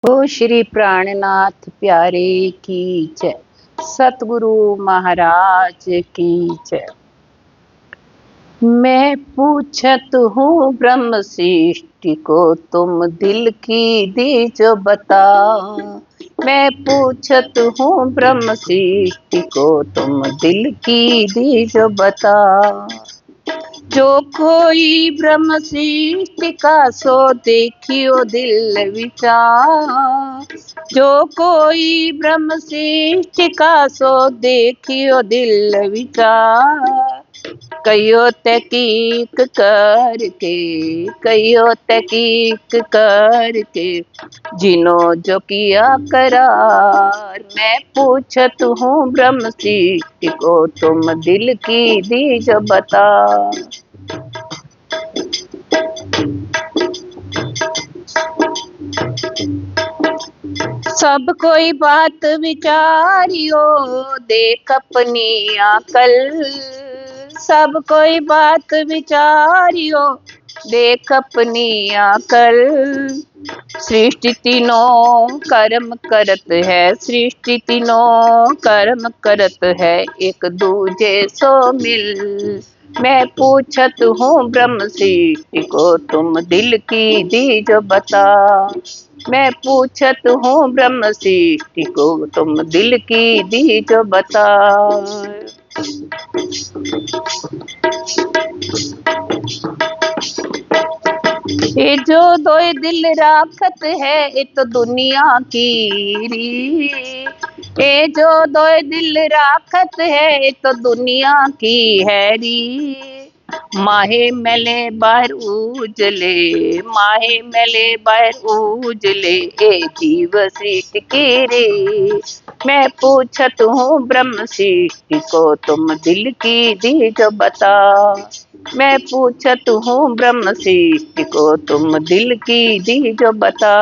ओ श्री प्राणनाथ प्यारे की जय, सतगुरु महाराज की जय। मैं पूछत हूँ ब्रह्म सृष्टि को, तुम दिल की दीजो बता। मैं पूछत हूँ ब्रह्म सृष्टि को, तुम दिल की दीजो बता। जो कोई ब्रह्म सृष्टि का सो देखियो दिल विचार। जो कोई ब्रह्म सृष्टि का सो देखियो दिल विचार। कयो तहकीक करके, कयो तहकीक करके, जिनो जो किया करार। मैं पूछत हूँ ब्रह्म सृष्टि को, तुम दिल की दीजो बता। सब कोई बात विचारियो, देख अपनी अकल। सब कोई बात विचारियो, देख अपनी अकल। सृष्टि तीनों कर्म करत है, सृष्टि तीनों कर्म करत है, एक दूजे सो मिल। मैं पूछत हूँ ब्रह्म सृष्टि को, तुम दिल की दीजो बता। मैं पूछत हूँ ब्रह्म सृष्टि को, तुम दिल की दीजो बता। ये जो दो दिल राखत है, ये तो दुनिया की री। ये जो दो दिल राखत है, ये तो दुनिया की है री। माहे मैले बाहर उजले, माहे मैले बाहर उजले, ए जीव सृष्टि की रे। मैं पूछत हूँ ब्रह्म सृष्टि को, तुम दिल की दीजो बता। मैं पूछत हूँ ब्रह्म सृष्टि को, तुम दिल की दीजो बता।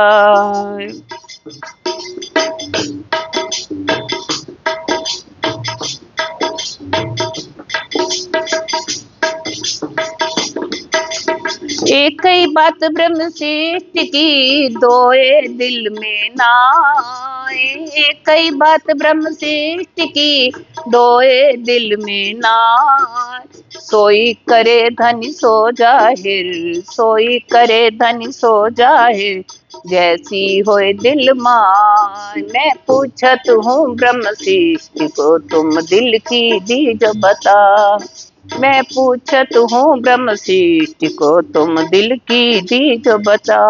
एक ही बात ब्रह्म सृष्टि की, दोए दिल में नाए। एक ही बात ब्रह्म सृष्टि की, दोए दिल में नाए। सोई करे धनी सो जाहिर, सोई करे धनी सो जाहिर, जैसी होए दिल मान। मैं पूछत हूँ ब्रह्म सृष्टि को, तुम दिल की दीजो बता। मैं पूछत हूँ ब्रह्म सृष्टि को, तुम दिल की दीजो बता।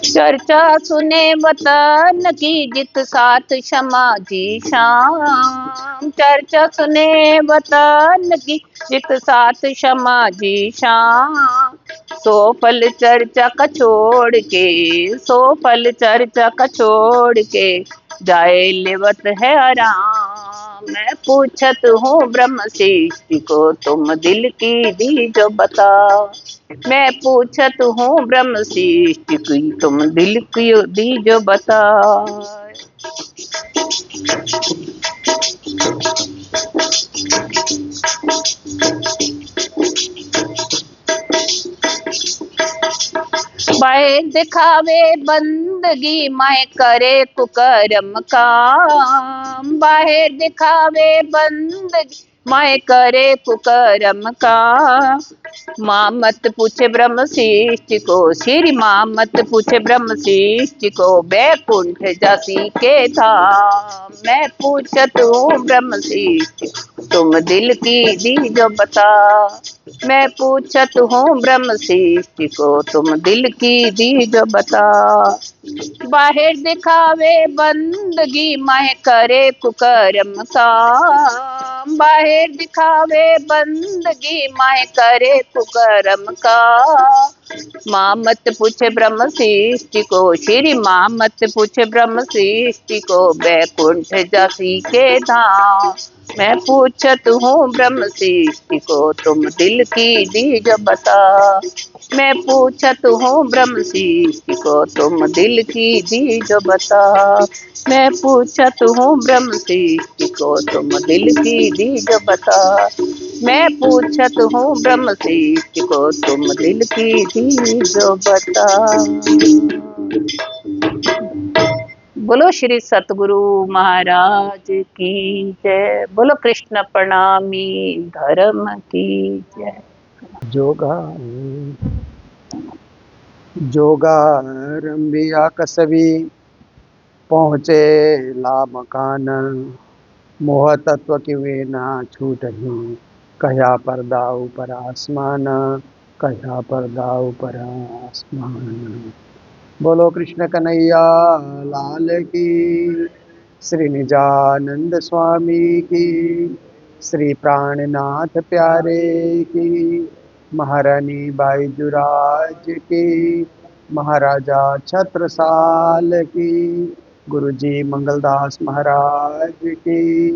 चर्चा सुने वतन की, जित साथ क्षमा जी शाम। चर्चा सुने वतन की, जित साथ क्षमा जी शाम। सो फल चर्चा का छोड़ के, सो फल चर्चा का छोड़ के, जाए लेवत है आराम। मैं पूछत हूँ ब्रह्म सृष्टि को, तुम दिल की दीजो बता। मैं पूछत हूँ ब्रह्म सृष्टि की, तुम दिल की दीजो बता। बाहेर दिखावे बंदगी, मैं करे कुकर्म काम। बाहेर दिखावे बंदगी, मैं करे कुकर्म काम। माँ मत पूछे ब्रह्म सृष्टि को, श्री माँ मत पूछे ब्रह्म सृष्टि को, बैकुंठ जासी के धाम। मैं पूछत हूँ ब्रह्म सृष्टि, तुम दिल की दीजो बता। मैं पूछत हूँ ब्रह्म सृष्टि को, तुम दिल की दीजो बता। बाहर दिखावे बंदगी, मैं करे कुकर्म काम। बाहर दिखावे बंदगी, मैं करे कुकर्म का। माँ मत पूछे ब्रह्म सृष्टि को, श्री माँ मत पूछे ब्रह्म सृष्टि को, बैकुंठ जासी के धाम। मैं पूछत हूँ ब्रह्म सृष्टि को, तुम दिल की दीज बता। मैं पूछत हूँ ब्रह्म सृष्टि को, तुम दिल की दीज बता। मैं पूछत हूँ ब्रह्म सृष्टि को, तुम दिल की दीज बता। मैं पूछत हूँ ब्रह्म सृष्टि को, तुम दिल की दीज बता। बोलो श्री सतगुरु महाराज की जय। बोलो कृष्ण प्रणामी धर्म की जय। जोगा जोगारंबिया कसबी पहुँचे ला मकान। मोह तत्व की वे ना छूट ही, कहा पर्दा ऊपर आसमान, कहा पर्दा ऊपर आसमान। बोलो कृष्ण कन्हैया लाल की, श्री निजानंद स्वामी की, श्री प्राणनाथ प्यारे की, महारानी बाईजुराज की, महाराजा छत्रसाल की, गुरुजी मंगलदास महाराज की,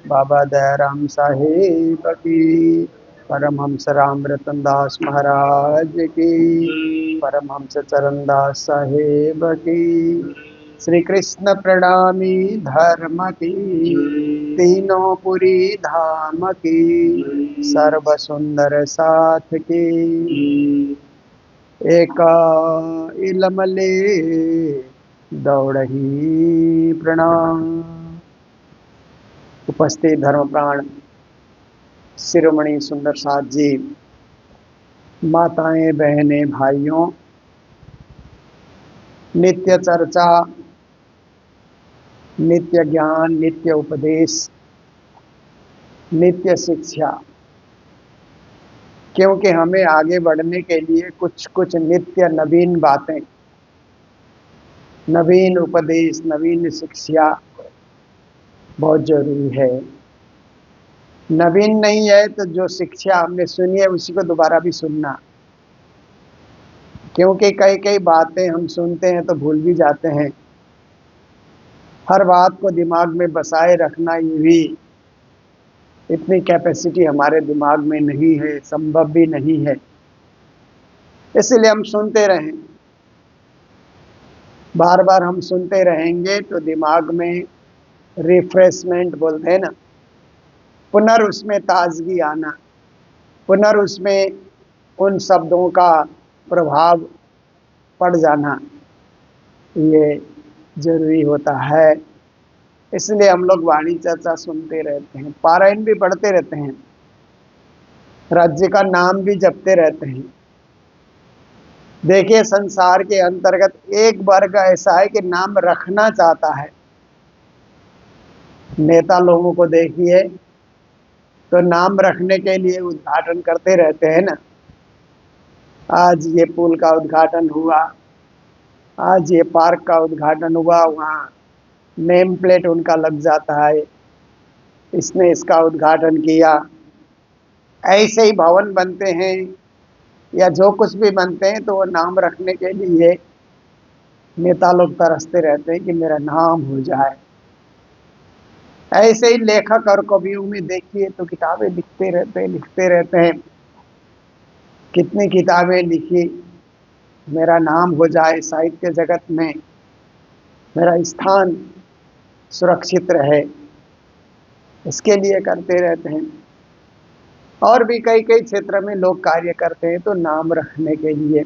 बाबा दयाराम साहेब की, परमहंस राम रतन दास महाराज की, परमहंस चरणदास साहेब की, श्री कृष्ण प्रणामी धर्म की, तीनों पुरी धाम की, सर्व सुंदर साथ की, एक इलमले दौड़ही प्रणाम। उपस्थित धर्म प्राण शिरोमणि सुंदर साथ जी, माताएं बहनें भाइयों, नित्य चर्चा, नित्य ज्ञान, नित्य उपदेश, नित्य शिक्षा, क्योंकि हमें आगे बढ़ने के लिए कुछ कुछ नित्य नवीन बातें, नवीन उपदेश, नवीन शिक्षा बहुत जरूरी है। नवीन नहीं है तो जो शिक्षा हमने सुनी है उसी को दोबारा भी सुनना, क्योंकि कई कई बातें हम सुनते हैं तो भूल भी जाते हैं। हर बात को दिमाग में बसाए रखना ये भी इतनी कैपेसिटी हमारे दिमाग में नहीं है, संभव भी नहीं है। इसलिए हम सुनते रहें, बार बार हम सुनते रहेंगे तो दिमाग में रिफ्रेशमेंट बोलते हैं ना, उसमें ताजगी आना, उसमें उन शब्दों का प्रभाव पड़ जाना, ये जरूरी होता है। इसलिए हम लोग वाणी चर्चा सुनते रहते हैं, पारायण भी पढ़ते रहते हैं, राज्य का नाम भी जपते रहते हैं। देखिए, संसार के अंतर्गत एक वर्ग ऐसा है कि नाम रखना चाहता है। नेता लोगों को देखिए तो नाम रखने के लिए उद्घाटन करते रहते हैं ना। आज ये पुल का उद्घाटन हुआ, आज ये पार्क का उद्घाटन हुआ, वहाँ नेम प्लेट उनका लग जाता है, इसने इसका उद्घाटन किया। ऐसे ही भवन बनते हैं या जो कुछ भी बनते हैं तो वो नाम रखने के लिए नेता लोग तरसते रहते हैं कि मेरा नाम हो जाए। ऐसे ही लेखक और कवियों में देखिए तो किताबें लिखते रहते हैं। कितनी किताबें लिखी, मेरा नाम हो जाए साहित्य जगत में, मेरा स्थान सुरक्षित रहे, इसके लिए करते रहते हैं। और भी कई कई क्षेत्र में लोग कार्य करते हैं तो नाम रखने के लिए।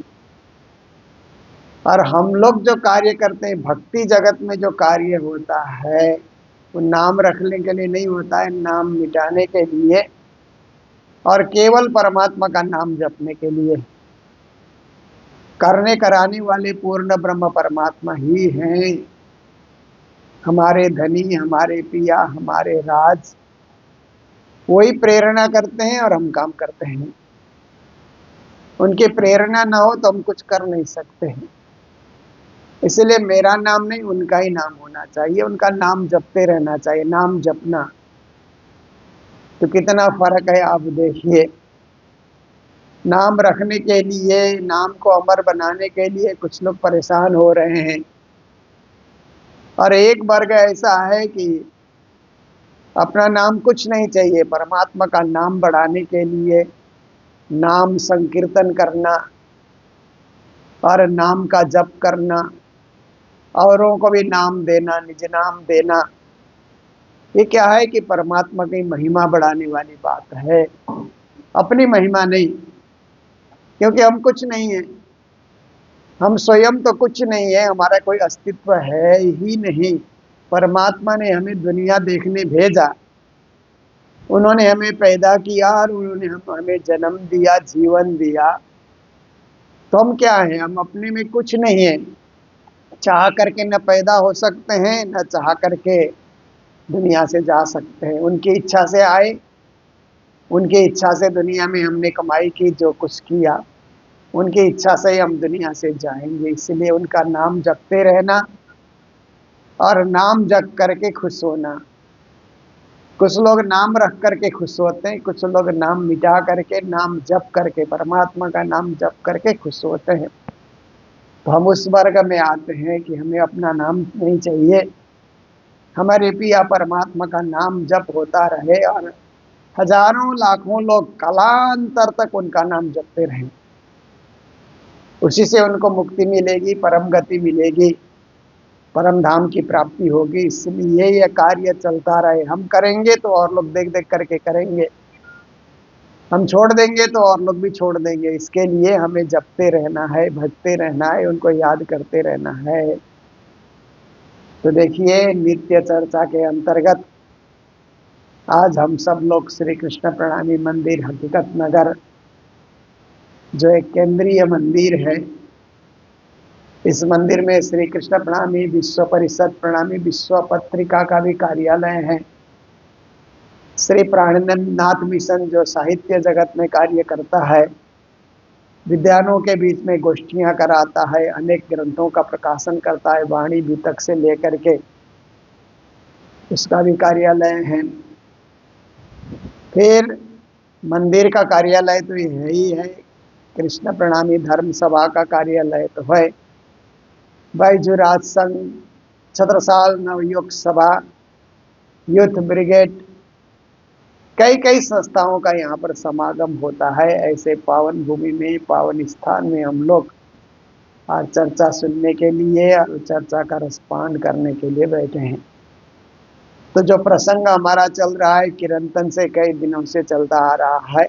और हम लोग जो कार्य करते हैं भक्ति जगत में, जो कार्य होता है वो नाम रखने के लिए नहीं होता है, नाम मिटाने के लिए और केवल परमात्मा का नाम जपने के लिए। करने कराने वाले पूर्ण ब्रह्म परमात्मा ही हैं, हमारे धनी, हमारे पिया, हमारे राज। वही प्रेरणा करते हैं और हम काम करते हैं। उनकी प्रेरणा ना हो तो हम कुछ कर नहीं सकते हैं। इसलिए मेरा नाम नहीं, उनका ही नाम होना चाहिए, उनका नाम जपते रहना चाहिए। नाम जपना तो कितना फर्क है आप देखिए। नाम रखने के लिए, नाम को अमर बनाने के लिए कुछ लोग परेशान हो रहे हैं, और एक वर्ग ऐसा है कि अपना नाम कुछ नहीं चाहिए, परमात्मा का नाम बढ़ाने के लिए नाम संकीर्तन करना और नाम का जप करना, औरों को भी नाम देना, निज नाम देना, ये क्या है कि परमात्मा की महिमा बढ़ाने वाली बात है, अपनी महिमा नहीं। क्योंकि हम कुछ नहीं है, हम स्वयं तो कुछ नहीं है, हमारा कोई अस्तित्व है ही नहीं। परमात्मा ने हमें दुनिया देखने भेजा, उन्होंने हमें पैदा किया और उन्होंने हमें जन्म दिया, जीवन दिया। तो हम क्या हैं? हम अपने में कुछ नहीं है। चाह करके न पैदा हो सकते हैं, न चाह करके दुनिया से जा सकते हैं। उनकी इच्छा से आए, उनकी इच्छा से दुनिया में हमने कमाई की, जो कुछ किया उनकी इच्छा से ही हम दुनिया से जाएंगे। इसलिए उनका नाम जपते रहना और नाम जप करके खुश होना। कुछ लोग नाम रख करके खुश होते हैं, कुछ लोग नाम मिटा करके, नाम जप करके, परमात्मा का नाम जप करके खुश होते हैं। तो हम उस वर्ग में आते हैं कि हमें अपना नाम नहीं चाहिए, हमारे पिया परमात्मा का नाम जप होता रहे और हजारों लाखों लोग कालांतर तक उनका नाम जपते रहें। उसी से उनको मुक्ति मिलेगी, परम गति मिलेगी, परम धाम की प्राप्ति होगी। इसलिए यह कार्य चलता रहे। हम करेंगे तो और लोग देख देख करके करेंगे, हम छोड़ देंगे तो और लोग भी छोड़ देंगे। इसके लिए हमें जपते रहना है, भजते रहना है, उनको याद करते रहना है। तो देखिए, नित्य चर्चा के अंतर्गत आज हम सब लोग श्री कृष्ण प्रणामी मंदिर हकीकत नगर, जो एक केंद्रीय मंदिर है, इस मंदिर में श्री कृष्ण प्रणामी विश्व परिषद प्रणामी विश्व पत्रिका का भी कार्यालय है। श्री प्राणनंद नाथ मिशन जो साहित्य जगत में कार्य करता है, विद्वानों के बीच में गोष्ठियां कराता है, अनेक ग्रंथों का प्रकाशन करता है, वाणी भीतक से लेकर के, उसका भी कार्यालय है। फिर मंदिर का कार्यालय तो ये है ही है, कृष्ण प्रणामी धर्म सभा का कार्यालय तो है, बैजुराज संघ, छत्रसाल नवयुग सभा, यूथ ब्रिगेड, कई कई संस्थाओं का यहाँ पर समागम होता है। ऐसे पावन भूमि में, पावन स्थान में हम लोग आज चर्चा सुनने के लिए और चर्चा का रसपान करने के लिए बैठे हैं। तो जो प्रसंग हमारा चल रहा है, चिरंतन से कई दिनों से चलता आ रहा है,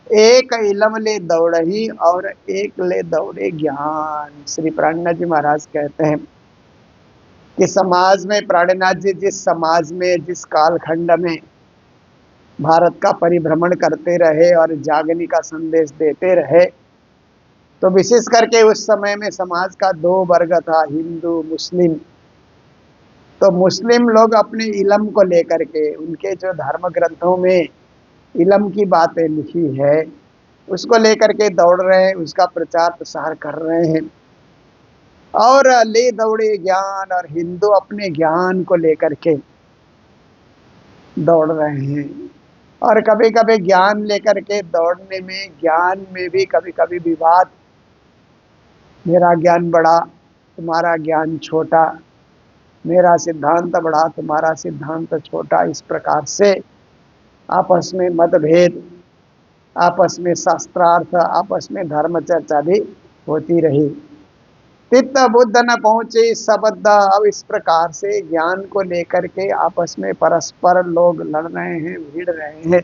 एक इलम ले दौड़ही और एक ले दौड़े ज्ञान। श्री प्राणनाथ जी महाराज कहते हैं कि समाज में, प्राणनाथ जी जिस समाज में, जिस कालखंड में भारत का परिभ्रमण करते रहे और जागने का संदेश देते रहे, तो विशेष करके उस समय में समाज का दो वर्ग था, हिंदू मुस्लिम। तो मुस्लिम लोग अपने इलम को लेकर के, उनके जो धर्म ग्रंथों में इलम की बातें लिखी है उसको लेकर के दौड़ रहे हैं, उसका प्रचार प्रसार कर रहे हैं। और ले दौड़े ज्ञान, और हिंदू अपने ज्ञान को लेकर के दौड़ रहे हैं। और कभी कभी ज्ञान लेकर के दौड़ने में, ज्ञान में भी कभी कभी विवाद, मेरा ज्ञान बड़ा, तुम्हारा ज्ञान छोटा, मेरा सिद्धांत बड़ा, तुम्हारा सिद्धांत छोटा, इस प्रकार से आपस में मतभेद, आपस में शास्त्रार्थ, आपस में धर्म चर्चा भी होती रही। तित्त बुद्ध न पहुंचे सबद्ध। अब इस प्रकार से ज्ञान को लेकर के आपस में परस्पर लोग लड़ रहे हैं, भिड़ रहे हैं।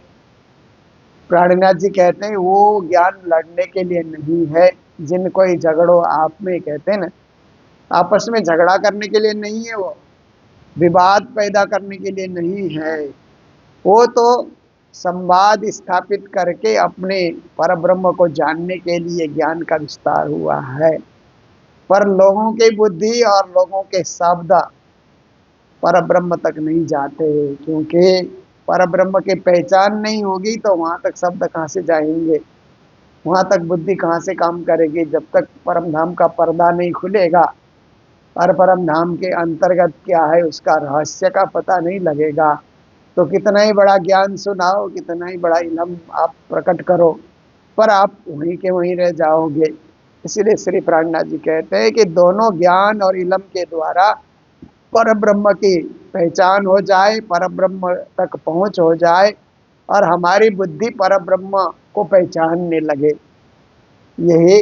प्राणनाथ जी कहते हैं वो ज्ञान लड़ने के लिए नहीं है, जिनको झगड़ो आप में, कहते हैं ना, आपस में झगड़ा करने के लिए नहीं है, वो विवाद पैदा करने के लिए नहीं है। वो तो संवाद स्थापित करके अपने परब्रह्म को जानने के लिए ज्ञान का विस्तार हुआ है। पर लोगों की बुद्धि और लोगों के शब्द परब्रह्म तक नहीं जाते, क्योंकि परब्रह्म की पहचान नहीं होगी तो वहां तक शब्द कहाँ से जाएंगे, वहां तक बुद्धि कहाँ से काम करेगी। जब तक परम धाम का पर्दा नहीं खुलेगा और परम धाम के अंतर्गत क्या है उसका रहस्य का पता नहीं लगेगा, तो कितना ही बड़ा ज्ञान सुनाओ, कितना ही बड़ा इल्म आप प्रकट करो, पर आप वहीं के वहीं रह जाओगे। इसीलिए श्री प्राणनाथ जी कहते हैं कि दोनों ज्ञान और इल्म के द्वारा पर ब्रह्म की पहचान हो जाए, पर ब्रह्म तक पहुंच हो जाए और हमारी बुद्धि पर ब्रह्म को पहचानने लगे, यही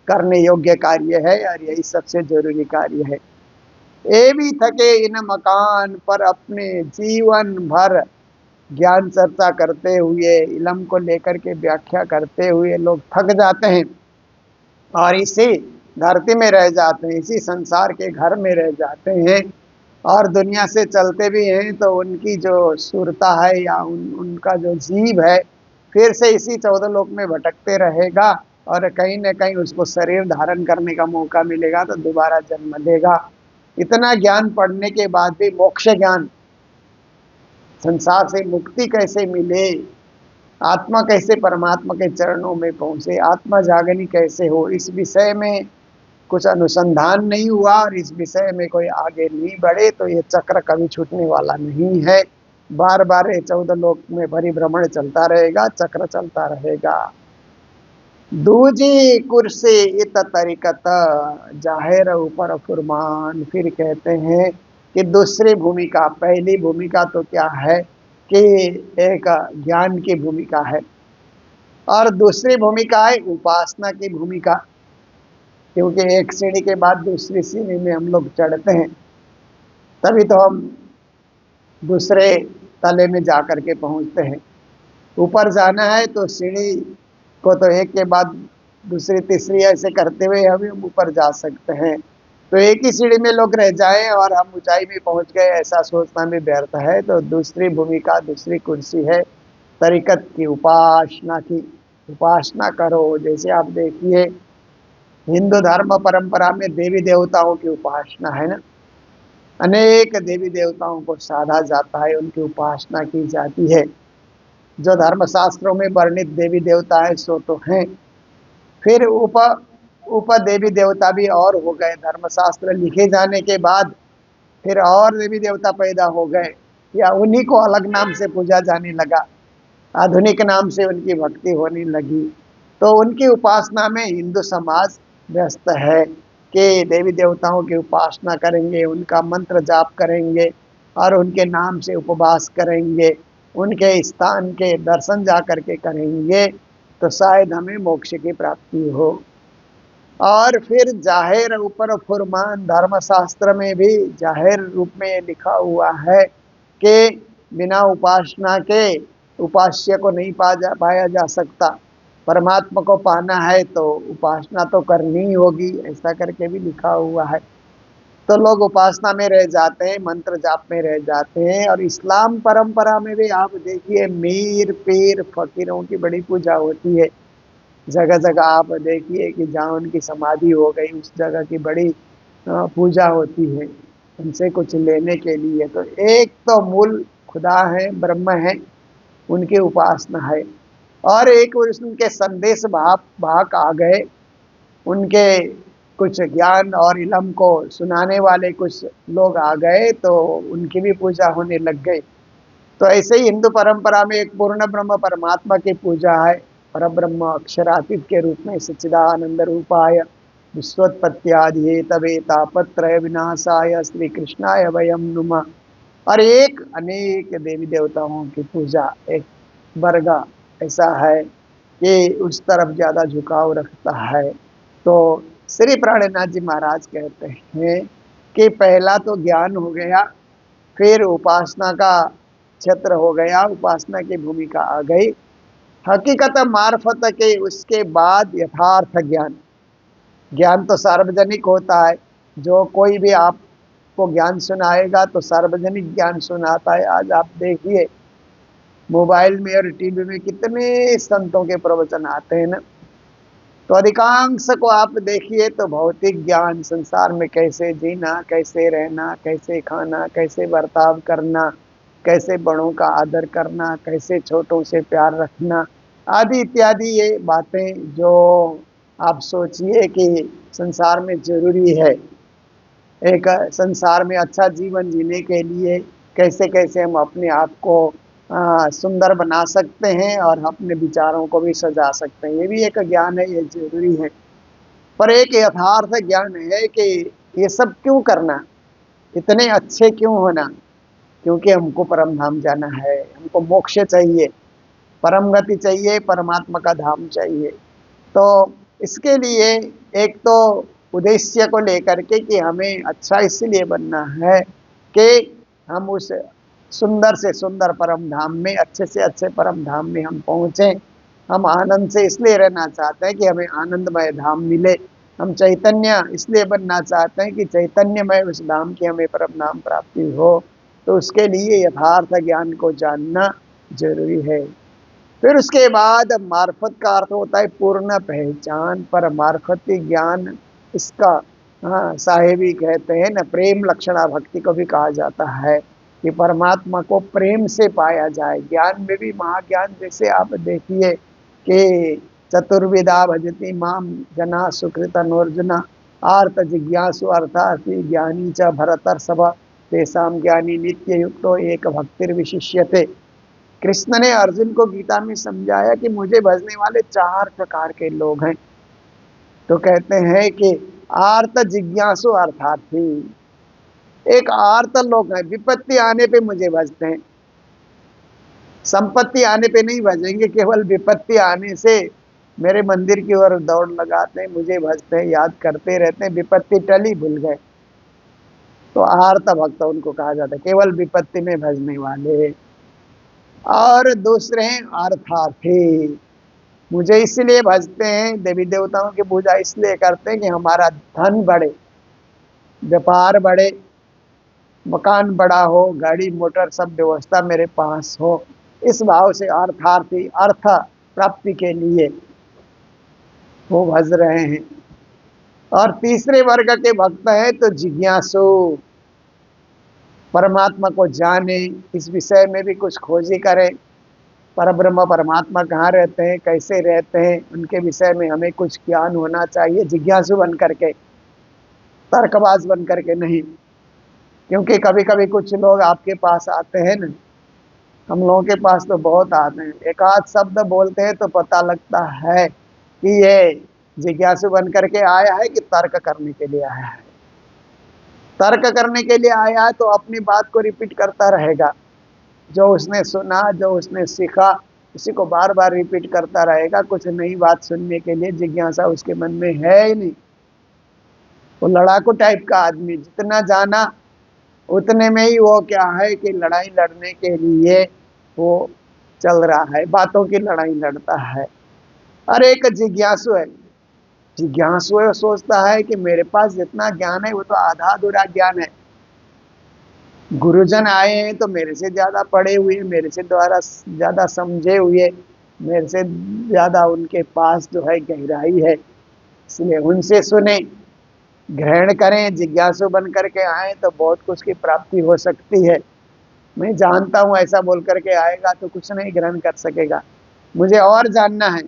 करने योग्य कार्य है और यही सबसे जरूरी कार्य है। ये भी थके इन मकान पर अपने जीवन भर, ज्ञान चर्चा करते हुए, इलम को लेकर के व्याख्या करते हुए लोग थक जाते हैं और इसी धरती में रह जाते हैं, इसी संसार के घर में रह जाते हैं और दुनिया से चलते भी हैं तो उनकी जो सुरता है या उनका जो जीव है फिर से इसी 14 लोक में भटकते रहेगा और कहीं न कहीं उसको शरीर धारण करने का मौका मिलेगा तो दोबारा जन्म लेगा। इतना ज्ञान पढ़ने के बाद भी मोक्ष ज्ञान, संसार से मुक्ति कैसे मिले, आत्मा कैसे परमात्मा के चरणों में पहुंचे, आत्मा जागनी कैसे हो, इस विषय में कुछ अनुसंधान नहीं हुआ और इस विषय में कोई आगे नहीं बढ़े तो ये चक्र कभी छूटने वाला नहीं है। बार बार ये 14 लोक में परिभ्रमण चलता रहेगा, चक्र चलता रहेगा। दूजी कुर्सी इत तरीकत जाहिर ऊपर फुरमान, फिर कहते हैं कि दूसरी भूमिका, पहली भूमिका तो क्या है कि एक ज्ञान की भूमिका है और दूसरी भूमिका है उपासना की भूमिका, क्योंकि एक सीढ़ी के बाद दूसरी सीढ़ी में हम लोग चढ़ते हैं तभी तो हम दूसरे तले में जा कर के पहुंचते हैं। ऊपर जाना है तो सीढ़ी को तो एक के बाद दूसरी तीसरी ऐसे करते हुए हम ऊपर जा सकते हैं। तो एक ही सीढ़ी में लोग रह जाएं और हम ऊंचाई में पहुंच गए ऐसा सोचना भी व्यर्थ है। तो दूसरी भूमिका, दूसरी कुर्सी है तरीकत की, उपासना की। उपासना करो, जैसे आप देखिए हिंदू धर्म परंपरा में देवी देवताओं की उपासना है ना, अनेक देवी देवताओं को साधा जाता है, उनकी उपासना की जाती है। जो धर्मशास्त्रों में वर्णित देवी देवता है सो तो हैं, फिर उप देवी देवता भी और हो गए। धर्मशास्त्र लिखे जाने के बाद फिर और देवी देवता पैदा हो गए या उन्हीं को अलग नाम से पूजा जाने लगा, आधुनिक नाम से उनकी भक्ति होने लगी। तो उनकी उपासना में हिंदू समाज व्यस्त है कि देवी देवताओं की उपासना करेंगे, उनका मंत्र जाप करेंगे और उनके नाम से उपवास करेंगे, उनके स्थान के दर्शन जा करके करेंगे तो शायद हमें मोक्ष की प्राप्ति हो। और फिर जाहिर ऊपर फुरमान, धर्मशास्त्र में भी जाहिर रूप में लिखा हुआ है कि बिना उपासना के उपास्य को नहीं पाया जा सकता। परमात्मा को पाना है तो उपासना तो करनी ही होगी, ऐसा करके भी लिखा हुआ है। तो लोग उपासना में रह जाते हैं, मंत्र जाप में रह जाते हैं। और इस्लाम परंपरा में भी आप देखिए मीर पीर फकीरों की बड़ी पूजा होती है। जगह जगह आप देखिए कि जहाँ उनकी समाधि हो गई उस जगह की बड़ी पूजा होती है उनसे कुछ लेने के लिए। तो एक तो मूल खुदा है, ब्रह्म है, उनकी उपासना है। और एक उनके संदेश वाहक आ गए, उनके कुछ ज्ञान और इलम को सुनाने वाले कुछ लोग आ गए तो उनकी भी पूजा होने लग गई। तो ऐसे ही हिंदू परंपरा में एक पूर्ण ब्रह्म परमात्मा की पूजा है, परब्रह्म अक्षरातीत के रूप में सच्चिदानंद रूपाय विश्वोत्पत्त्यादि तवे तापत्रय विनाशाय श्री कृष्णाय वयम नुमा। और एक अनेक देवी देवताओं की पूजा, एक वर्ग ऐसा है कि उस तरफ ज़्यादा झुकाव रखता है। तो श्री प्राणनाथ जी महाराज कहते हैं कि पहला तो ज्ञान हो गया, फिर उपासना का क्षेत्र हो गया, उपासना की भूमिका आ गई, हकीकत मार्फत के उसके बाद यथार्थ ज्ञान। ज्ञान तो सार्वजनिक होता है, जो कोई भी आपको ज्ञान सुनाएगा तो सार्वजनिक ज्ञान सुनाता है। आज आप देखिए मोबाइल में और टीवी में कितने संतों के प्रवचन आते हैं ना, तो अधिकांश को आप देखिए तो भौतिक ज्ञान, संसार में कैसे जीना, कैसे रहना, कैसे खाना, कैसे बर्ताव करना, कैसे बड़ों का आदर करना, कैसे छोटों से प्यार रखना आदि इत्यादि ये बातें जो आप सोचिए कि संसार में जरूरी है। एक संसार में अच्छा जीवन जीने के लिए कैसे कैसे हम अपने आप को सुंदर बना सकते हैं और अपने विचारों को भी सजा सकते हैं, ये भी एक ज्ञान है, ये जरूरी है। पर एक यथार्थ ज्ञान है कि ये सब क्यों करना, इतने अच्छे क्यों होना? क्योंकि हमको परम धाम जाना है, हमको मोक्ष चाहिए, परम गति चाहिए, परमात्मा का धाम चाहिए। तो इसके लिए एक तो उद्देश्य को लेकर के कि हमें अच्छा इसलिए बनना है कि हम उस सुंदर से सुंदर परम धाम में, अच्छे से अच्छे परम धाम में हम पहुँचें। हम आनंद से इसलिए रहना चाहते हैं कि हमें आनंदमय धाम मिले। हम चैतन्य इसलिए बनना चाहते हैं कि चैतन्यमय उस धाम की हमें परम धाम प्राप्ति हो। तो उसके लिए यथार्थ ज्ञान को जानना जरूरी है। फिर उसके बाद मार्फत का अर्थ होता है पूर्ण पहचान, पर मार्फती ज्ञान इसका, हाँ, साहेबी कहते हैं ना, प्रेम लक्षणा भक्ति को भी कहा जाता है कि परमात्मा को प्रेम से पाया जाए। ज्ञान में भी महाज्ञान, जैसे आप देखिए कि चतुर्विधा भजती माम जना सुकृत अनुर्जुना आर्त जिज्ञासु अर्थार्थी ज्ञानी च भरतर्षभ तेषां ज्ञानी नित्य युक्तो एक भक्तिर्विशिष्यते। कृष्ण ने अर्जुन को गीता में समझाया कि मुझे भजने वाले 4 प्रकार के लोग हैं। तो कहते हैं कि आर्त जिज्ञासु अर्थार्थी, एक आर्त लोग हैं, विपत्ति आने पे मुझे भजते हैं, संपत्ति आने पे नहीं भजेंगे, केवल विपत्ति आने से मेरे मंदिर की ओर दौड़ लगाते हैं, मुझे भजते हैं, याद करते रहते हैं, विपत्ति टली भूल गए। तो आर्त भक्त उनको कहा जाता है, केवल विपत्ति में भजने वाले। और दूसरे हैं अर्थार्थी, मुझे इसलिए भजते हैं, देवी देवताओं की पूजा इसलिए करते हैं कि हमारा धन बढ़े, व्यापार बढ़े, मकान बड़ा हो, गाड़ी मोटर सब व्यवस्था मेरे पास हो। इस भाव से अर्थार्थी, अर्थ प्राप्ति के लिए वो भज रहे हैं। और तीसरे वर्ग के भक्त हैं तो जिज्ञासु, परमात्मा को जाने, इस विषय में भी कुछ खोजी करें, परब्रह्म परमात्मा कहाँ रहते हैं, कैसे रहते हैं, उनके विषय में हमें कुछ ज्ञान होना चाहिए, जिज्ञासु बन करके, तर्कबाज बन करके नहीं। क्योंकि कभी कभी कुछ लोग आपके पास आते हैं ना, हम लोगों के पास तो बहुत आते हैं, एक आध शब्द बोलते हैं तो पता लगता है कि ये जिज्ञासु बन करके आया है कि तर्क करने के लिए आया है। तर्क करने के लिए आया है तो अपनी बात को रिपीट करता रहेगा, जो उसने सुना, जो उसने सीखा, उसी को बार बार रिपीट करता रहेगा। कुछ नई बात सुनने के लिए जिज्ञासा उसके मन में है ही नहीं। वो लड़ाकू टाइप का आदमी, जितना जाना उतने में ही वो क्या है कि लड़ाई लड़ने के लिए वो चल रहा है, बातों की लड़ाई लड़ता है। और एक जिज्ञासु है, जिज्ञासु है, वो सोचता है कि मेरे पास जितना ज्ञान है वो तो आधा अधूरा ज्ञान है। गुरुजन आए हैं तो मेरे से ज्यादा पढ़े हुए, मेरे से द्वारा ज्यादा समझे हुए, मेरे से ज्यादा उनके पास जो है गहराई है, इसलिए उनसे सुने, ग्रहण करें, जिज्ञासु बन करके आए तो बहुत कुछ की प्राप्ति हो सकती है। मैं जानता हूं ऐसा बोल करके आएगा तो कुछ नहीं ग्रहण कर सकेगा। मुझे और जानना है,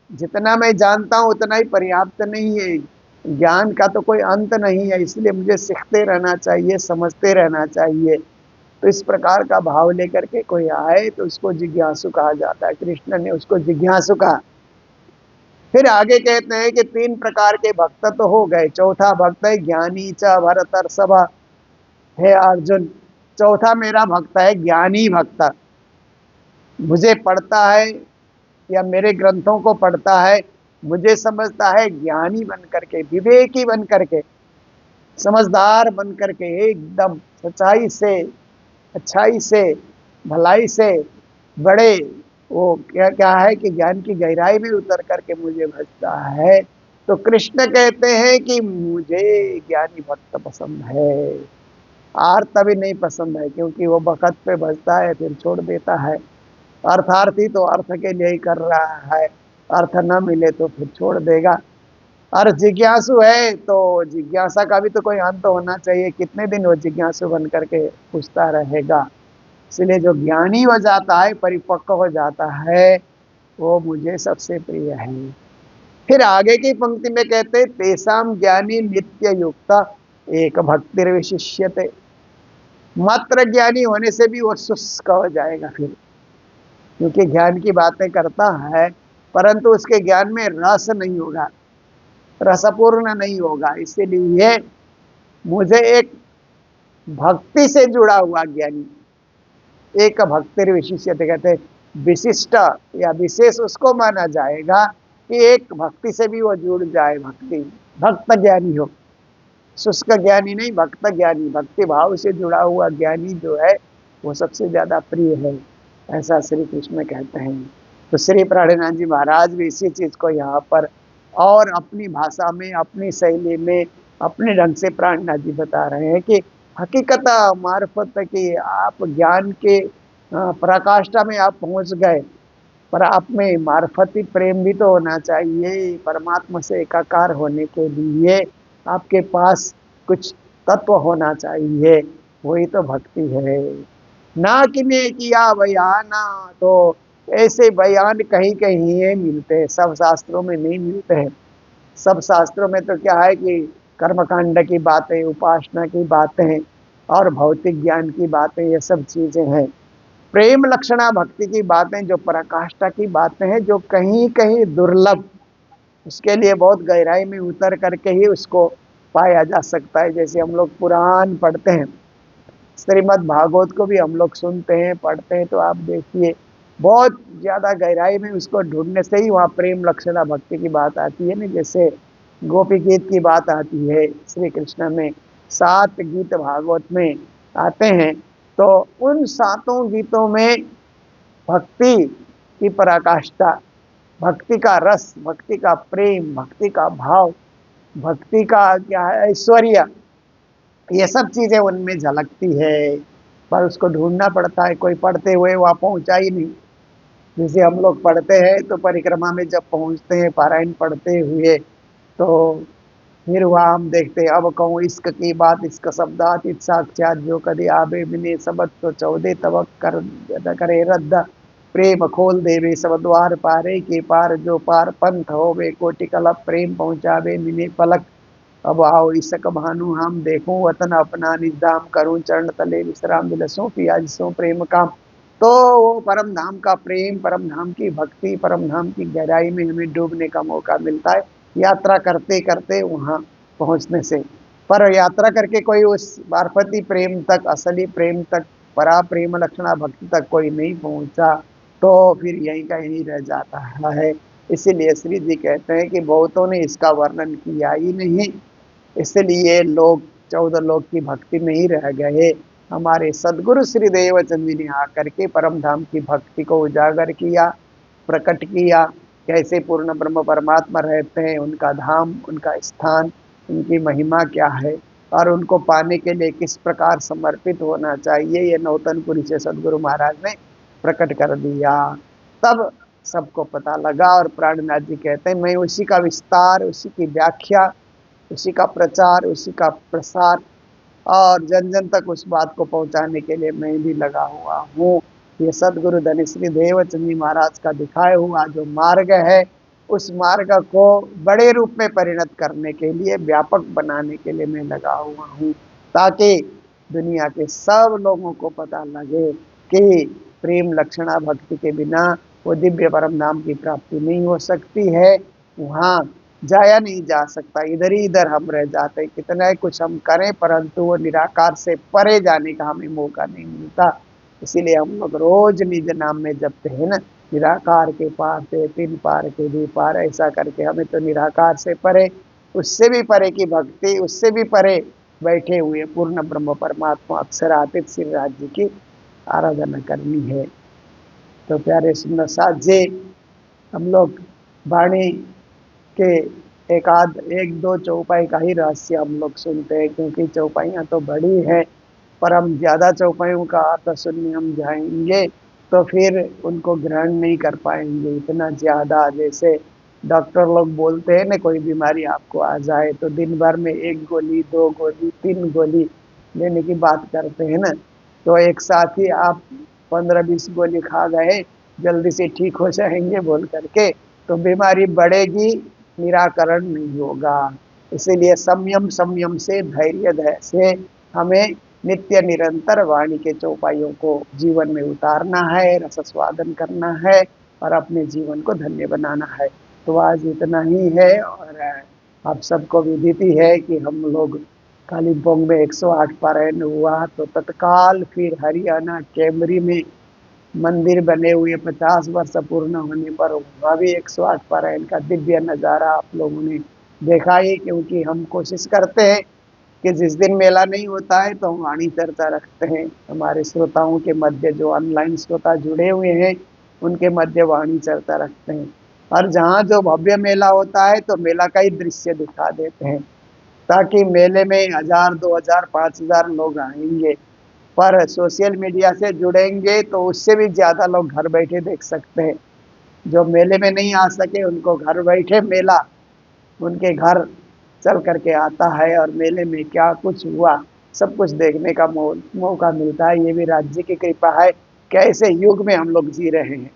जितना मैं जानता हूं उतना ही पर्याप्त नहीं है, ज्ञान का तो कोई अंत नहीं है, इसलिए मुझे सीखते रहना चाहिए, समझते रहना चाहिए। तो इस प्रकार का भाव लेकर के कोई आए तो उसको जिज्ञासु कहा जाता है। कृष्ण ने उसको जिज्ञासु कहा। फिर आगे कहते हैं कि 3 प्रकार के भक्त तो हो गए, चौथा भक्त है ज्ञानी च भरतर्षभ। हे अर्जुन, चौथा मेरा भक्त है ज्ञानी भक्त, मुझे पढ़ता है या मेरे ग्रंथों को पढ़ता है, मुझे समझता है, ज्ञानी बन करके, विवेकी बन करके, समझदार बन करके, एकदम सच्चाई से, अच्छाई से, भलाई से, बड़े वो क्या क्या है कि ज्ञान की गहराई में उतर करके मुझे भजता है। तो कृष्ण कहते हैं कि मुझे ज्ञानी भक्त पसंद है, आर्त भी नहीं पसंद है, क्योंकि वो बखत पे भजता है फिर छोड़ देता है। अर्थार्थी तो अर्थ के लिए ही कर रहा है, अर्थ न मिले तो फिर छोड़ देगा। और जिज्ञासु है तो जिज्ञासा का भी तो कोई अंत होना चाहिए, कितने दिन वो जिज्ञासु बन करके पूछता रहेगा। इसलिए जो ज्ञानी हो जाता है, परिपक्व हो जाता है, वो मुझे सबसे प्रिय है। फिर आगे की पंक्ति में कहते हैं तेसाम ज्ञानी नित्य युक्त एक भक्तिर्विशिष्यते। मात्र ज्ञानी होने से भी वो शुष्क हो जाएगा फिर, क्योंकि ज्ञान की बातें करता है परंतु उसके ज्ञान में रस नहीं होगा, रसपूर्ण नहीं होगा। इसीलिए मुझे एक भक्ति से जुड़ा हुआ ज्ञानी। एक भक्तिर विशिष्यते, कहते हैं विशिष्ट या विशेष उसको माना जाएगा कि एक भक्ति से भी वो जुड़ जाए, भक्ति भक्त ज्ञानी हो, शुष्क ज्ञानी नहीं, भक्त ज्ञानी, भक्ति भाव से जुड़ा हुआ ज्ञानी जो है वो सबसे ज्यादा प्रिय है, ऐसा श्री कृष्ण कहते हैं। तो श्री प्राणनाथ जी महाराज भी इसी चीज को यहाँ पर और अपनी भाषा में, अपनी शैली में, अपने ढंग से प्राणनाथ जी बता रहे हैं कि हकीकत मार्फत की आप ज्ञान के पराकाष्ठा में आप पहुंच गए, पर आप में मार्फती प्रेम भी तो होना चाहिए। परमात्मा से एकाकार होने के लिए आपके पास कुछ तत्व होना चाहिए, वही तो भक्ति है। ना कि ने किया बयाना, तो ऐसे बयान कहीं कहीं ये मिलते हैं, सब शास्त्रों में नहीं मिलते हैं। सब शास्त्रों में तो क्या है कि कर्मकांड की बातें, उपासना की बातें और भौतिक ज्ञान की बातें, ये सब चीजें हैं। प्रेम लक्षणा भक्ति की बातें, जो पराकाष्ठा की बातें हैं, जो कहीं कहीं दुर्लभ, उसके लिए बहुत गहराई में उतर करके ही उसको पाया जा सकता है। जैसे हम लोग पुराण पढ़ते हैं, श्रीमद् भागवत को भी हम लोग सुनते हैं, पढ़ते हैं, तो आप देखिए बहुत ज्यादा गहराई में उसको ढूंढने से ही वहाँ प्रेम लक्षणा भक्ति की बात आती है ना। जैसे गोपी गीत की बात आती है श्री कृष्ण में, 7 गीत भागवत में आते हैं, तो उन 7 गीतों में भक्ति की पराकाष्ठा, भक्ति का रस, भक्ति का प्रेम, भक्ति का भाव, भक्ति का क्या है ऐश्वर्य, ये सब चीजें उनमें झलकती है। पर उसको ढूंढना पड़ता है, कोई पढ़ते हुए वहाँ पहुंचा ही नहीं। जैसे हम लोग पढ़ते हैं तो परिक्रमा में जब पहुंचते हैं पारायण पढ़ते हुए, तो फिर वहाँ हम देखते हैं अब कहूँ इश्क की बात, इश्क शब्दात इत साक्षात जो कदे आबे मिने सबत तो चौदे तब कर करे रद्द, प्रेम खोल देवे सब द्वार पारे के पार, जो पार पंथ होवे कोटि कलप प्रेम पहुँचावे मिने पलक। अब आओ इसक भानु हम देखूं वतन अपना निजाम, करूं चरण तले विश्राम, दिलसों पिया जिसों प्रेम काम। तो वो परम धाम का प्रेम, परम धाम की भक्ति, परम धाम की गहराई में हमें डूबने का मौका मिलता है यात्रा करते करते वहाँ पहुँचने से। पर यात्रा करके कोई उस मार्फती प्रेम तक, असली प्रेम तक, परा प्रेम लक्षणा भक्ति तक कोई नहीं पहुँचा, तो फिर यहीं का यहीं रह जाता है। इसीलिए श्री जी कहते हैं कि बहुतों ने इसका वर्णन किया ही नहीं, इसलिए लोग 14 लोग की भक्ति में ही रह गए। हमारे सदगुरु श्री देवचंद जी ने आकर के परम धाम की भक्ति को उजागर किया, प्रकट किया, कैसे पूर्ण ब्रह्म परमात्मा रहते हैं, उनका धाम, उनका स्थान, उनकी महिमा क्या है, और उनको पाने के लिए किस प्रकार समर्पित होना चाहिए, ये नौतनपुरी से सदगुरु महाराज ने प्रकट कर दिया। तब सबको पता लगा, और प्राणनाथ जी कहते हैं मैं उसी का विस्तार, उसी की व्याख्या, उसी का प्रचार, उसी का प्रसार और जन जन तक उस बात को पहुंचाने के लिए मैं भी लगा हुआ हूँ। ये सदगुरु धनी श्री देवचंद जी महाराज का दिखाया हुआ जो मार्ग है, उस मार्ग को बड़े रूप में परिणत करने के लिए, व्यापक बनाने के लिए मैं लगा हुआ हूँ, ताकि दुनिया के सब लोगों को पता लगे कि प्रेम लक्षणा भक्ति के बिना वो दिव्य परम नाम की प्राप्ति नहीं हो सकती है, वहाँ जाया नहीं जा सकता, इधर ही इधर हम रह जाते हैं। कितना ही कुछ हम करें परंतु वो निराकार से परे जाने का हमें मौका नहीं मिलता। इसीलिए हम लोग रोज निज नाम में जपते हैं ना, निराकार के पार से 3 पार के भी पार, ऐसा करके हमें तो निराकार से परे, उससे भी परे की भक्ति, उससे भी परे बैठे हुए पूर्ण ब्रह्म परमात्मा अक्षरातीत श्री राज जी की आराधना करनी है। तो प्यारे सुंदर साथ जी, हम लोग वाणी के एक दो चौपाई का ही रहस्य हम लोग सुनते हैं, क्योंकि चौपाइयाँ तो बड़ी हैं, पर हम ज़्यादा चौपाइयों का अर्थ सुनने हम जाएंगे तो फिर उनको ग्रहण नहीं कर पाएंगे इतना ज़्यादा। जैसे डॉक्टर लोग बोलते हैं ना, कोई बीमारी आपको आ जाए तो दिन भर में 1 गोली, 2 गोली, 3 गोली लेने की बात करते हैं ना, तो एक साथ ही आप 15-20 गोली खा गए, जल्दी से ठीक हो जाएंगे बोल करके, तो बीमारी बढ़ेगी, निराकरण नहीं होगा। इसीलिए संयम संयम से, धैर्य से हमें नित्य निरंतर वाणी के चौपाइयों को जीवन में उतारना है, रसस्वादन करना है और अपने जीवन को धन्य बनाना है। तो आज इतना ही है, और आप सबको विदित है कि हम लोग कालिम्पोंग में 108 पारायण हुआ तो तत्काल फिर हरियाणा कैमरी में मंदिर बने हुए 50 वर्ष पूर्ण होने पर वहाँ भी 108 पारायण का दिव्य नज़ारा आप लोगों ने देखा ही, क्योंकि हम कोशिश करते हैं कि जिस दिन मेला नहीं होता है तो हम वाणी चर्चा रखते हैं। हमारे श्रोताओं के मध्य जो ऑनलाइन श्रोता जुड़े हुए हैं उनके मध्य वाणी चर्चा रखते हैं, और जहाँ जो भव्य मेला होता है तो मेला का ही दृश्य दिखा देते हैं, ताकि मेले में 1000, 2000, 5000 लोग आएंगे, पर सोशल मीडिया से जुड़ेंगे तो उससे भी ज़्यादा लोग घर बैठे देख सकते हैं। जो मेले में नहीं आ सके उनको घर बैठे मेला उनके घर चल करके आता है, और मेले में क्या कुछ हुआ सब कुछ देखने का मौका मिलता है। ये भी राज्य की कृपा है कि ऐसे युग में हम लोग जी रहे हैं।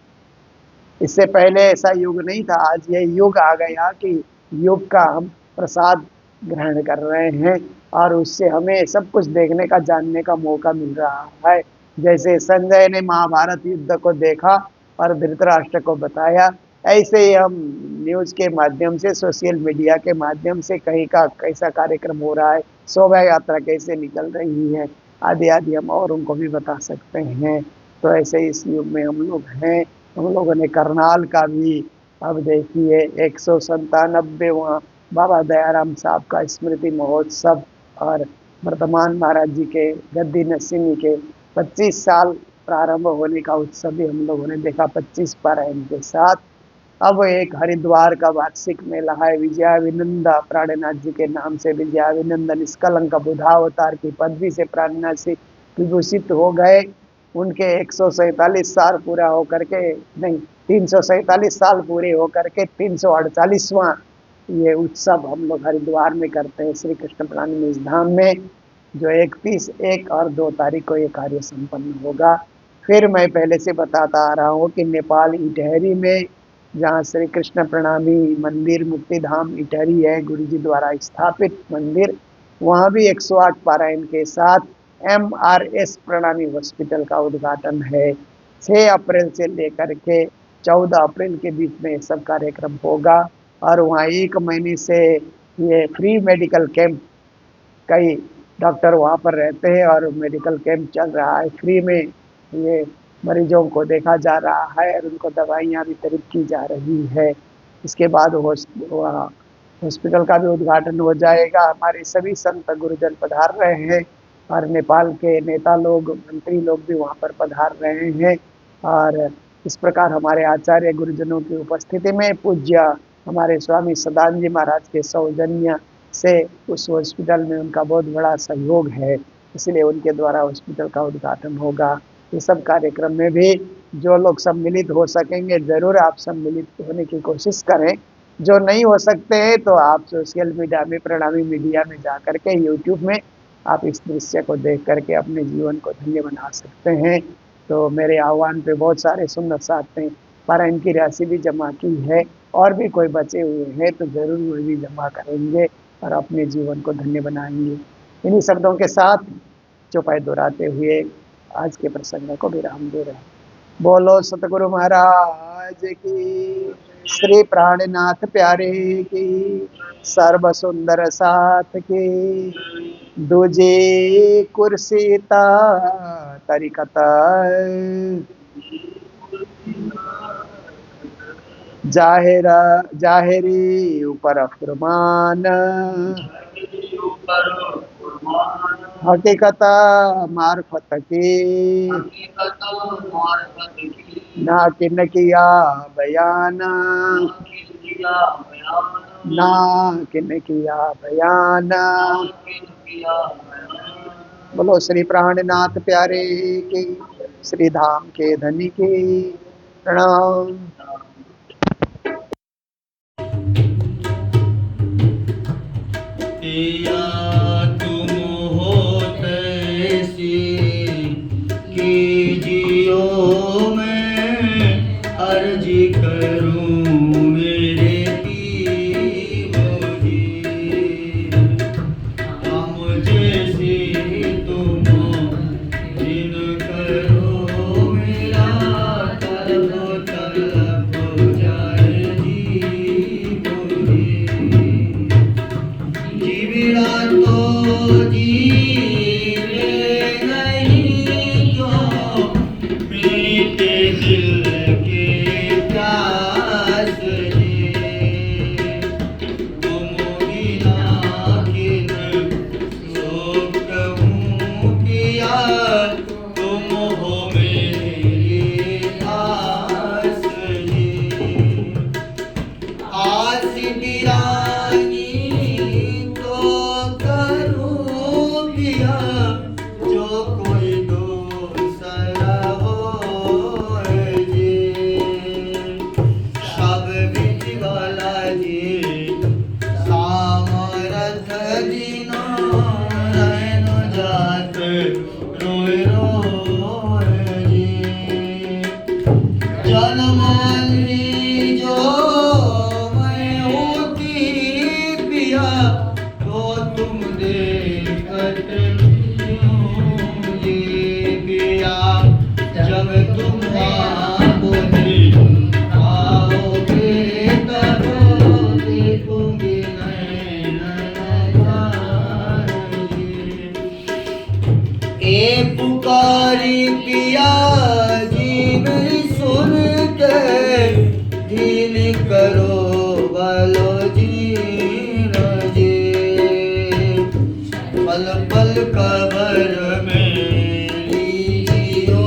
इससे पहले ऐसा युग नहीं था, आज ये युग आ गया कि युग का हम प्रसाद ग्रहण कर रहे हैं, और उससे हमें सब कुछ देखने का, जानने का मौका मिल रहा है। जैसे संजय ने महाभारत युद्ध को देखा और धृतराष्ट्र को बताया, ऐसे ही हम न्यूज़ के माध्यम से, सोशल मीडिया के माध्यम से कहीं का कैसा कार्यक्रम हो रहा है, शोभा यात्रा कैसे निकल रही है, आदि आदि हम और उनको भी बता सकते हैं। तो ऐसे इस युग में हम लोग हैं। हम लोगों ने करनाल का भी, अब देखिए 197वां बाबा दयाराम साहब का स्मृति महोत्सव, और वर्तमान महाराज जी के गद्दी नरसिंह के 25 साल प्रारंभ होने का उत्सव भी हम लोगों ने देखा 25 पारायण के साथ। अब एक हरिद्वार का वार्षिक मेला है, विजयाविनंदा प्राणनाथ जी के नाम से विजयाविनंद निष्कलंक बुधावतार की पदवी से प्राणनाथ जी विभूषित हो गए। उनके 147 साल पूरा होकर के, नहीं 347 साल पूरे होकर के 348वां ये उत्सव हम लोग हरिद्वार में करते हैं, श्री कृष्ण प्राणी निज धाम में, जो 31, 1 और 2 तारीख को ये कार्य संपन्न होगा। फिर मैं पहले से बताता आ रहा हूँ कि नेपाल इटहरी में, जहाँ श्री कृष्ण प्रणामी मंदिर मुक्तिधाम इटहरी है, गुरु जी द्वारा स्थापित मंदिर, वहाँ भी 108 पारायण के साथ MRS प्रणामी हॉस्पिटल का उद्घाटन है। 6 अप्रैल से लेकर के 14 अप्रैल के बीच में सब कार्यक्रम होगा, और वहाँ 1 महीने से ये फ्री मेडिकल कैंप, कई डॉक्टर वहाँ पर रहते हैं और मेडिकल कैंप चल रहा है, फ्री में ये मरीजों को देखा जा रहा है और उनको दवाइयाँ वितरित की जा रही है। इसके बाद हॉस्पिटल का भी उद्घाटन हो जाएगा। हमारे सभी संत गुरुजन पधार रहे हैं, और नेपाल के नेता लोग, मंत्री लोग भी वहाँ पर पधार रहे हैं, और इस प्रकार हमारे आचार्य गुरुजनों की उपस्थिति में पूज्य हमारे स्वामी सदानंद जी महाराज के सौजन्य से उस हॉस्पिटल में उनका बहुत बड़ा सहयोग है, इसलिए उनके द्वारा हॉस्पिटल का उद्घाटन होगा। ये सब कार्यक्रम में भी जो लोग सम्मिलित हो सकेंगे, ज़रूर आप सम्मिलित होने की कोशिश करें। जो नहीं हो सकते हैं तो आप सोशल मीडिया में, प्रणामी मीडिया में जा कर के, यूट्यूब में आप इस दृश्य को देख करके अपने जीवन को धन्य बना सकते हैं। तो मेरे आह्वान पे बहुत सारे सुंदर साथ ने पारायण की राशि भी जमा की है, और भी कोई बचे हुए हैं तो ज़रूर वो भी जमा करेंगे और अपने जीवन को धन्य बनाएंगे। इन्हीं शब्दों के साथ चौपाई दोहराते हुए आज के प्रसंग को विराम दे रहे हैं। बोलो सतगुरु महाराज की, श्री प्राणनाथ प्यारे की, सर्व सुंदर साथ की, दूजी कुर्सीता तरीकता जाहिरी ऊपर फुरमान, हकीकत मार्फत की, ना किन किया बयान, ना किन किया बयान। बोलो श्री प्राणनाथ प्यारे की, श्री धाम के धनी की। प्रणाम। तुम हो तैसी कीजियो, मैं अर्जी करूं मेरे पीरो जी। हम जैसी तुम जिन करो, मेरा तलब तलब हो जाए जी। जीविरा तो मानी जो मैं होती पिया तो तुम देखत ये पिया जब तुम आओगे तब देखूंगी नैन ए पुकारी पिया जी मेरी सुन के दिल करो भलो जीन जी पल पल कबर में लियो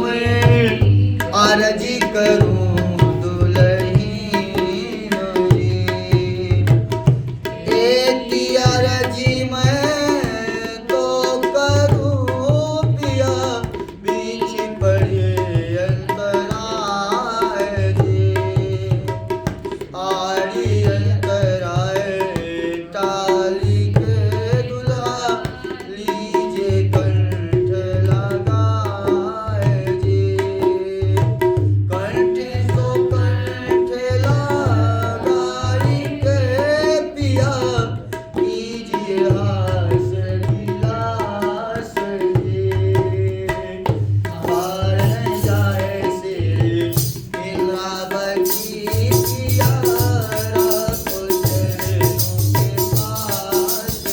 मैं अर्जी करूं दुल्हीन जी एती अर्जी मैं तो करूं पिया बीच पड़े अंतराय जी आड़ी अंतराय टाली के दुल्हा लीजे कंठ लगाए जी कंठ सो कंठ लगाई के पिया कीजिए हास दिलास जी हार जाए से इंद्रावती पिया राखो चरणों के पास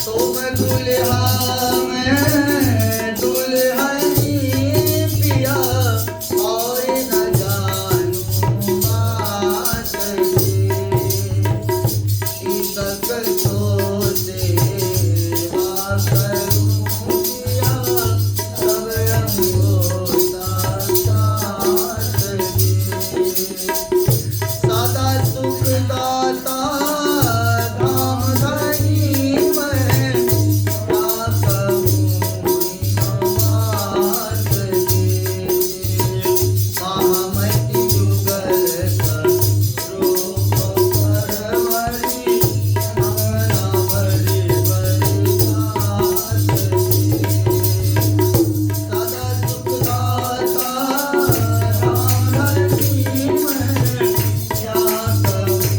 तुम दुल्हा मैं दुल्हनी पिया और न जानूं बात इसक तो सेवा करूं पिया सब अंगोता साथ सदा सुख दाता धाम धनी मैं महामती जुगल रूप परवरी अमरावरी सदा सुख दाता धाम धनी मैं क्या कहूँ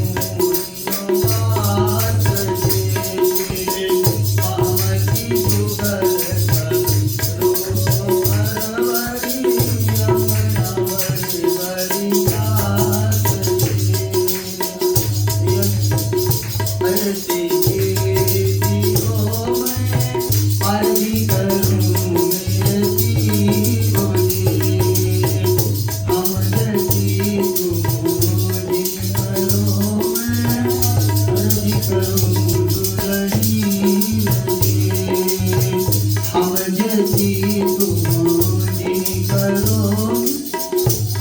बात महामती जुगल रूप परवरी अमरावरी अर्जी दियो मैं अर्जी करूं मेरे जीवो जी हम जैसी तुम्हारी करो मैं अर्जी करूं दुल्हनी हम जैसी तुम्हारी करो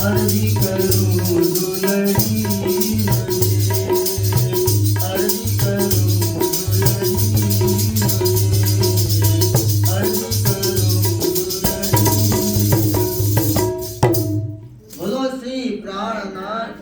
अर्जी करूं दुल्हनी अर्जी करूं दुल्हनी अर्जी करूं दुल्हनी बोलो श्री प्राणनाथ